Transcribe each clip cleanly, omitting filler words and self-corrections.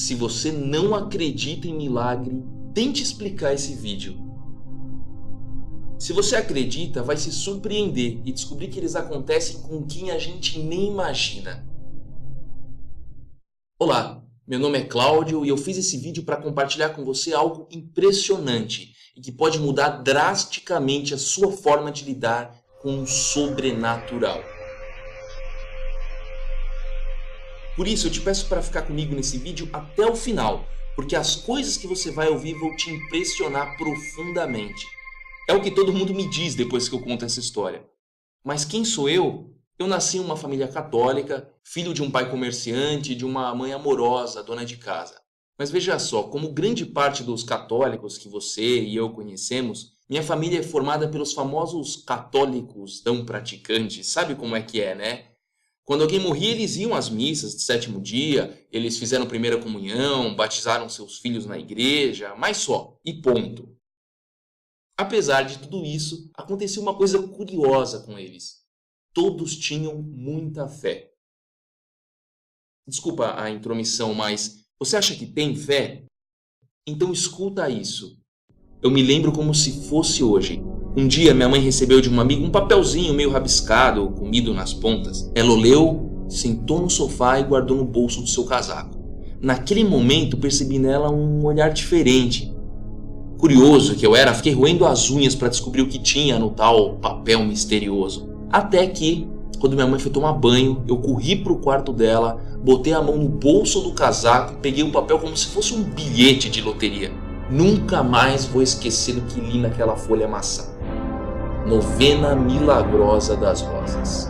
Se você não acredita em milagre, tente explicar esse vídeo. Se você acredita, vai se surpreender e descobrir que eles acontecem com quem a gente nem imagina. Olá, meu nome é Cláudio e eu fiz esse vídeo para compartilhar com você algo impressionante e que pode mudar drasticamente a sua forma de lidar com o sobrenatural. Por isso eu te peço para ficar comigo nesse vídeo até o final, porque as coisas que você vai ouvir vão te impressionar profundamente. É o que todo mundo me diz depois que eu conto essa história. Mas quem sou eu? Eu nasci em uma família católica, filho de um pai comerciante e de uma mãe amorosa, dona de casa. Mas veja só, como grande parte dos católicos que você e eu conhecemos, minha família é formada pelos famosos católicos não praticantes. Sabe como é que é, né? Quando alguém morria, eles iam às missas de sétimo dia, eles fizeram primeira comunhão, batizaram seus filhos na igreja, mas só, e ponto. Apesar de tudo isso, aconteceu uma coisa curiosa com eles. Todos tinham muita fé. Desculpa a intromissão, mas você acha que tem fé? Então escuta isso. Eu me lembro como se fosse hoje. Um dia minha mãe recebeu de uma amiga um papelzinho meio rabiscado, comido nas pontas. Ela o leu, sentou no sofá e guardou no bolso do seu casaco. Naquele momento percebi nela um olhar diferente. Curioso que eu era, fiquei roendo as unhas para descobrir o que tinha no tal papel misterioso. Até que, quando minha mãe foi tomar banho, eu corri para o quarto dela, botei a mão no bolso do casaco e peguei o papel como se fosse um bilhete de loteria. Nunca mais vou esquecer do que li naquela folha amassada. Novena Milagrosa das Rosas.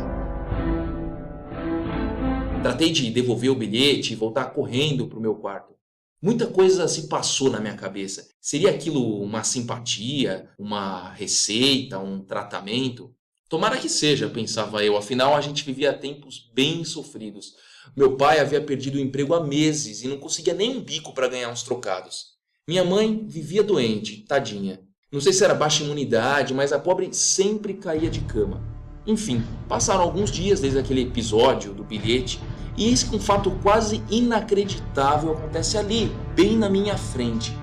Tratei de devolver o bilhete e voltar correndo para o meu quarto. Muita coisa se passou na minha cabeça. Seria aquilo uma simpatia, uma receita, um tratamento? Tomara que seja, pensava eu, afinal a gente vivia tempos bem sofridos. Meu pai havia perdido o emprego há meses e não conseguia nem um bico para ganhar uns trocados. Minha mãe vivia doente, tadinha. Não sei se era baixa imunidade, mas a pobre sempre caía de cama. Enfim, passaram alguns dias desde aquele episódio do bilhete e eis que um fato quase inacreditável acontece ali, bem na minha frente.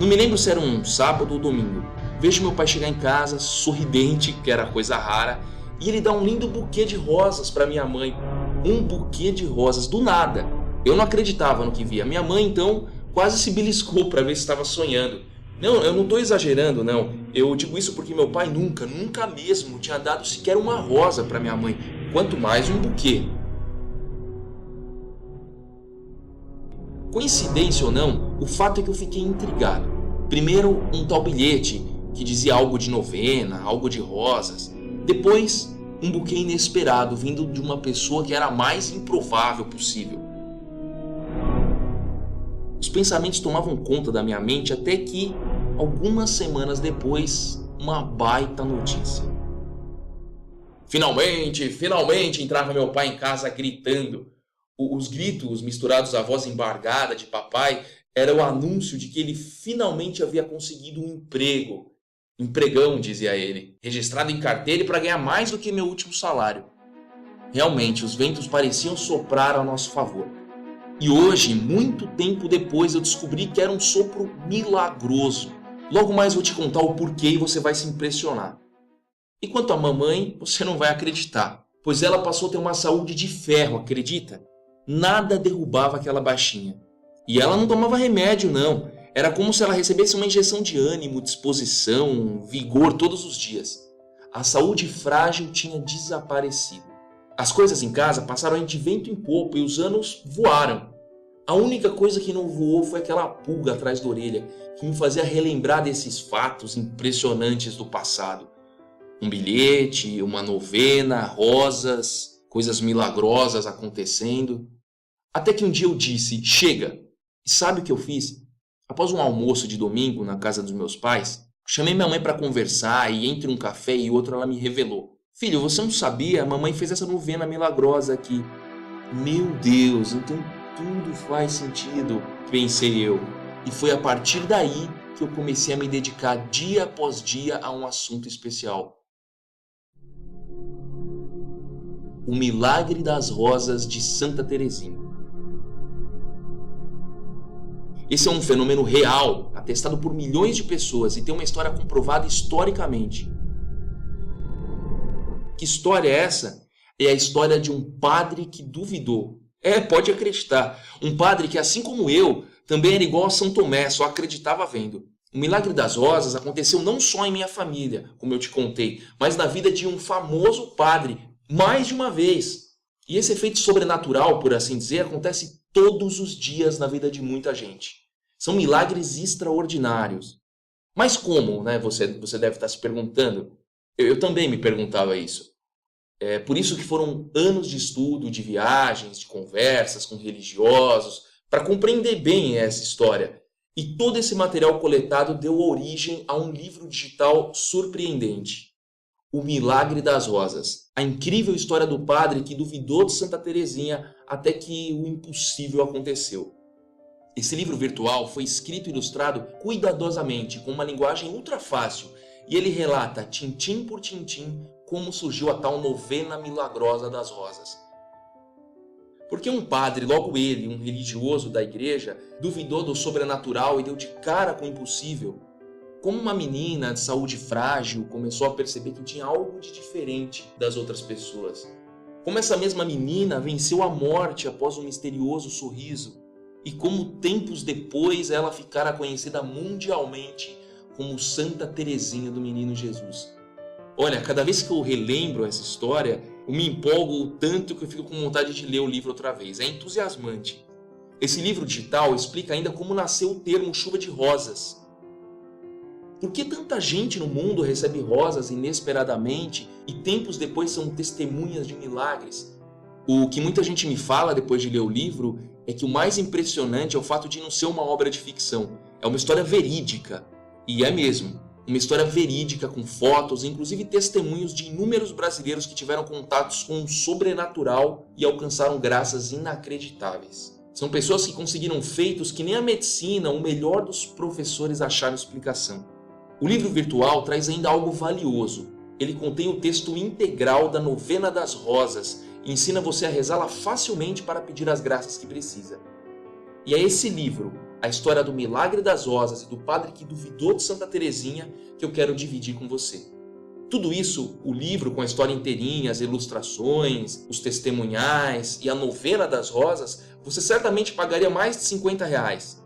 Não me lembro se era um sábado ou domingo. Vejo meu pai chegar em casa, sorridente, que era coisa rara, e ele dá um lindo buquê de rosas para minha mãe. Um buquê de rosas, do nada. Eu não acreditava no que via. Minha mãe, então, quase se beliscou para ver se estava sonhando. Não, eu não estou exagerando, não. Eu digo isso porque meu pai nunca mesmo tinha dado sequer uma rosa para minha mãe, quanto mais um buquê. Coincidência ou não, o fato é que eu fiquei intrigado. Primeiro, um tal bilhete que dizia algo de novena, algo de rosas. Depois, um buquê inesperado vindo de uma pessoa que era a mais improvável possível. Os pensamentos tomavam conta da minha mente até que, algumas semanas depois, uma baita notícia. Finalmente, entrava meu pai em casa gritando. Os gritos misturados à voz embargada de papai era o anúncio de que ele finalmente havia conseguido um emprego. Empregão, dizia ele, registrado em carteira e para ganhar mais do que meu último salário. Realmente, os ventos pareciam soprar a nosso favor. E hoje, muito tempo depois, eu descobri que era um sopro milagroso. Logo mais vou te contar o porquê e você vai se impressionar. E quanto à mamãe, você não vai acreditar, pois ela passou a ter uma saúde de ferro, acredita? Nada derrubava aquela baixinha. E ela não tomava remédio, não. Era como se ela recebesse uma injeção de ânimo, disposição, vigor todos os dias. A saúde frágil tinha desaparecido. As coisas em casa passaram de vento em popa e os anos voaram. A única coisa que não voou foi aquela pulga atrás da orelha, que me fazia relembrar desses fatos impressionantes do passado. Um bilhete, uma novena, rosas, coisas milagrosas acontecendo. Até que um dia eu disse, chega! E sabe o que eu fiz? Após um almoço de domingo na casa dos meus pais, chamei minha mãe para conversar e entre um café e outro ela me revelou. Filho, você não sabia? A mamãe fez essa novena milagrosa aqui. Meu Deus, então tudo faz sentido, pensei eu. E foi a partir daí que eu comecei a me dedicar dia após dia a um assunto especial. O Milagre das Rosas de Santa Teresinha. Esse é um fenômeno real, atestado por milhões de pessoas e tem uma história comprovada historicamente. Que história é essa? É a história de um padre que duvidou. Pode acreditar. Um padre que, assim como eu, também era igual a São Tomé, só acreditava vendo. O milagre das rosas aconteceu não só em minha família, como eu te contei, mas na vida de um famoso padre, mais de uma vez. E esse efeito sobrenatural, por assim dizer, acontece todos os dias na vida de muita gente. São milagres extraordinários. Mas como, né? Você deve estar se perguntando. Eu também me perguntava isso. É por isso que foram anos de estudo, de viagens, de conversas com religiosos, para compreender bem essa história. E todo esse material coletado deu origem a um livro digital surpreendente. O Milagre das Rosas. A incrível história do padre que duvidou de Santa Teresinha até que o impossível aconteceu. Esse livro virtual foi escrito e ilustrado cuidadosamente, com uma linguagem ultra fácil, e ele relata, tintim por tintim, como surgiu a tal novena milagrosa das rosas. Porque um padre, logo ele, um religioso da igreja, duvidou do sobrenatural e deu de cara com o impossível. Como uma menina de saúde frágil começou a perceber que tinha algo de diferente das outras pessoas. Como essa mesma menina venceu a morte após um misterioso sorriso. E como tempos depois ela ficara conhecida mundialmente como Santa Teresinha do Menino Jesus. Olha, cada vez que eu relembro essa história, eu me empolgo tanto que eu fico com vontade de ler o livro outra vez. É entusiasmante. Esse livro digital explica ainda como nasceu o termo chuva de rosas. Por que tanta gente no mundo recebe rosas inesperadamente e tempos depois são testemunhas de milagres? O que muita gente me fala depois de ler o livro é que o mais impressionante é o fato de não ser uma obra de ficção. É uma história verídica. E é mesmo. Uma história verídica com fotos, inclusive testemunhos de inúmeros brasileiros que tiveram contatos com o sobrenatural e alcançaram graças inacreditáveis. São pessoas que conseguiram feitos que nem a medicina, o melhor dos professores acharam explicação. O livro virtual traz ainda algo valioso. Ele contém o texto integral da Novena das Rosas e ensina você a rezá-la facilmente para pedir as graças que precisa. E é esse livro, a história do Milagre das Rosas e do padre que duvidou de Santa Teresinha, que eu quero dividir com você. Tudo isso, o livro com a história inteirinha, as ilustrações, os testemunhais e a Novena das Rosas, você certamente pagaria mais de R$50.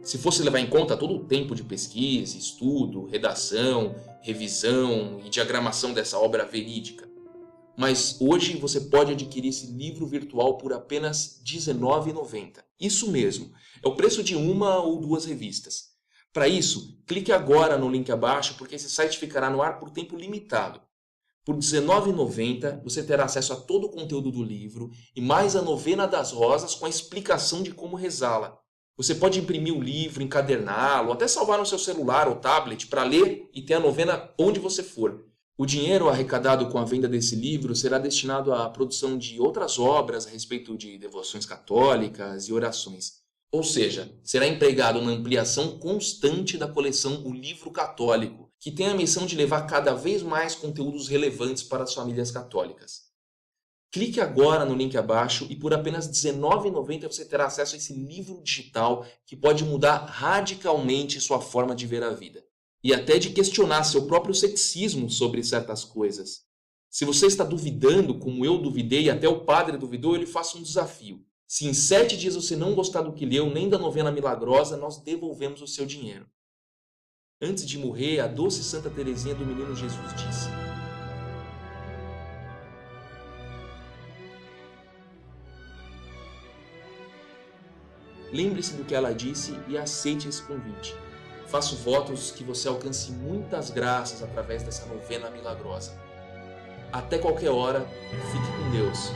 Se fosse levar em conta todo o tempo de pesquisa, estudo, redação, revisão e diagramação dessa obra verídica. Mas hoje você pode adquirir esse livro virtual por apenas R$19,90. Isso mesmo, é o preço de uma ou duas revistas. Para isso, clique agora no link abaixo porque esse site ficará no ar por tempo limitado. Por R$19,90 você terá acesso a todo o conteúdo do livro e mais a Novena das Rosas com a explicação de como rezá-la. Você pode imprimir o livro, encaderná-lo, até salvar no seu celular ou tablet para ler e ter a novena onde você for. O dinheiro arrecadado com a venda desse livro será destinado à produção de outras obras a respeito de devoções católicas e orações. Ou seja, será empregado na ampliação constante da coleção O Livro Católico, que tem a missão de levar cada vez mais conteúdos relevantes para as famílias católicas. Clique agora no link abaixo e por apenas R$19,90 você terá acesso a esse livro digital que pode mudar radicalmente sua forma de ver a vida. E até de questionar seu próprio ceticismo sobre certas coisas. Se você está duvidando, como eu duvidei e até o padre duvidou, eu lhe faço um desafio. Se em 7 dias você não gostar do que leu, nem da novena milagrosa, nós devolvemos o seu dinheiro. Antes de morrer, a doce Santa Teresinha do Menino Jesus disse: lembre-se do que ela disse e aceite esse convite. Faço votos que você alcance muitas graças através dessa novena milagrosa. Até qualquer hora, fique com Deus.